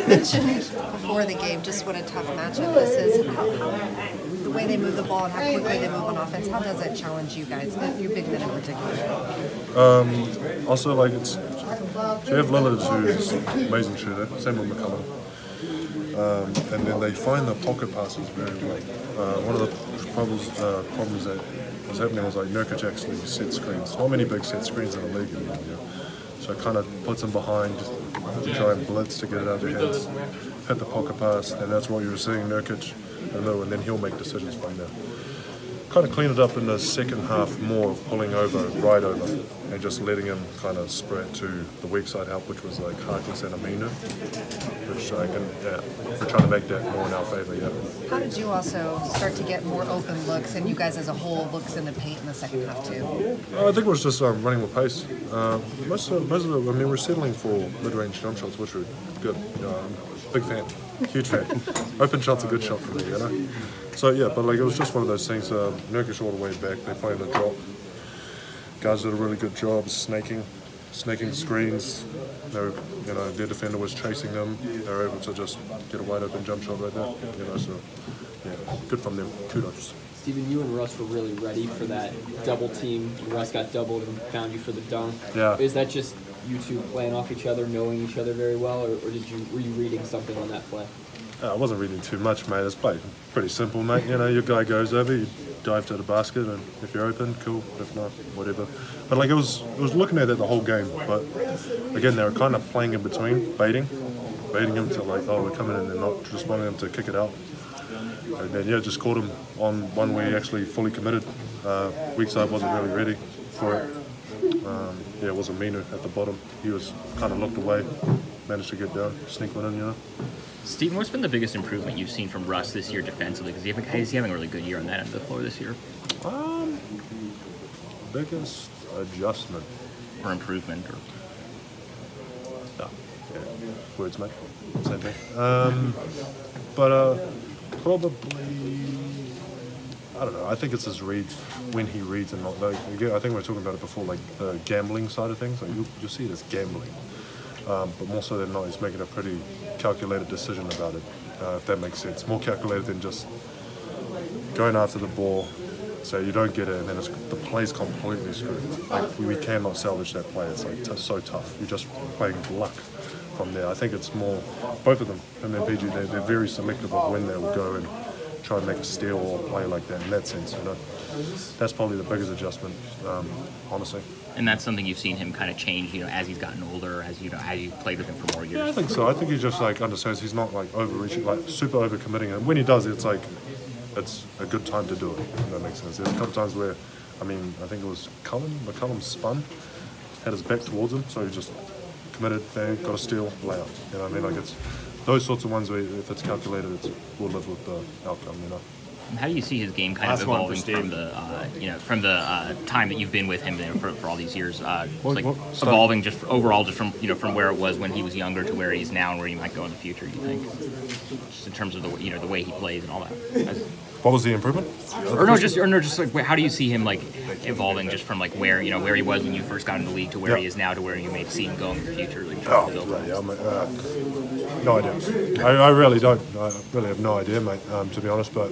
You mentioned before the game just what a tough matchup this is. The way they move the ball and how quickly they move on offense, how does that challenge you guys, you big men in particular? Also, like, so you have Lillard, who's an amazing shooter, same with McCollum. And then they find the pocket passes very well. One of the problems that was happening was like Nurkic actually set screens. Not many big set screens in the league anymore. So it kind of puts them behind to try and blitz to get it out of their heads, hit the pocket pass, and that's what you were seeing Nurkic in the middle, and then he'll make decisions from there. Kind of clean it up in the second half more of pulling over, right over, and just letting him kind of spread to the weak side help, which was like Harkless and Aminu, which I can, we're trying to make that more in our favour, How did you also start to get more open looks, and you guys as a whole, looks in the paint in the second half too? I think it was just running with pace. Most of it, I mean, we're settling for mid-range jump shots, which were good. Big fan, huge fan. Open shot's a good shot for me, So yeah, but like it was just one of those things. Nurkic all the way back, they played a drop. Guys did a really good job snaking screens. They were, their defender was chasing them. They were able to just get a wide open jump shot right there. So yeah, good from them. Kudos. Steven, you and Russ were really ready for that double team. Russ got doubled and found you for the dunk. Yeah. Is that just you two playing off each other, knowing each other very well, or were you reading something on that play? I wasn't reading too much, mate. It's pretty simple, mate. Your guy goes over, you dive to the basket, and if you're open, cool. If not, whatever. But like it was looking at it the whole game. But again, they were kind of playing in between, baiting him to like, oh, we're coming in, and not just wanting him to kick it out. And then just caught him on one where he actually fully committed. Weak side wasn't really ready for it. It was Aminu at the bottom. He was kind of looked away, managed to get down, sneak one in, Steven, what's been the biggest improvement you've seen from Russ this year defensively? Because he's having a really good year on that end of the floor this year. Biggest adjustment. Or improvement. Words, mate. Same thing. Probably, I don't know. I think it's his reads, when he reads and not. Like, again, I think we were talking about it before, like the gambling side of things. Like you'll see it as gambling. But more so than not, he's making a pretty calculated decision about it, if that makes sense. More calculated than just going after the ball, so you don't get it, and then the play's completely screwed. Like, we cannot salvage that play. It's like so tough. You're just playing luck from there. I think it's more, both of them, and then PG, they're very selective of when they will go and try and make a steal or play like that in that sense. That's probably the biggest adjustment, honestly. And that's something you've seen him kind of change, as he's gotten older, as you've played with him for more years. Yeah, I think so. I think he just like understands he's not like overreaching, like super overcommitting. And when he does, it's like it's a good time to do it. If that makes sense. There's a couple times where, I think it was McCollum spun, had his back towards him, so he just committed, bang, got a steal, layup. You know what I mean? Like it's those sorts of ones where if it's calculated, we'll live with the outcome. How do you see his game kind of evolving from the time that you've been with him there for all these years? Evolving just overall, just from where it was when he was younger to where he is now and where he might go in the future. You think, just in terms of the way he plays and all that. What was the improvement? Or just like how do you see him like evolving just from like where he was when you first got in the league to where he is now to where you may see him going in the future? No idea. I really don't. I really have no idea, mate. To be honest, but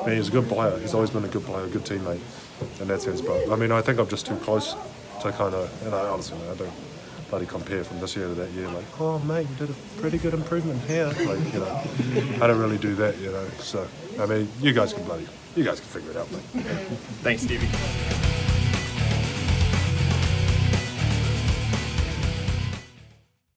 he's a good player. He's always been a good player, a good teammate in that sense. But I think I'm just too close to kind of. And honestly, I don't bloody compare from this year to that year. Like, oh mate, you did a pretty good improvement here. Like, I don't really do that. So you guys can figure it out, mate. Thanks, Stevie.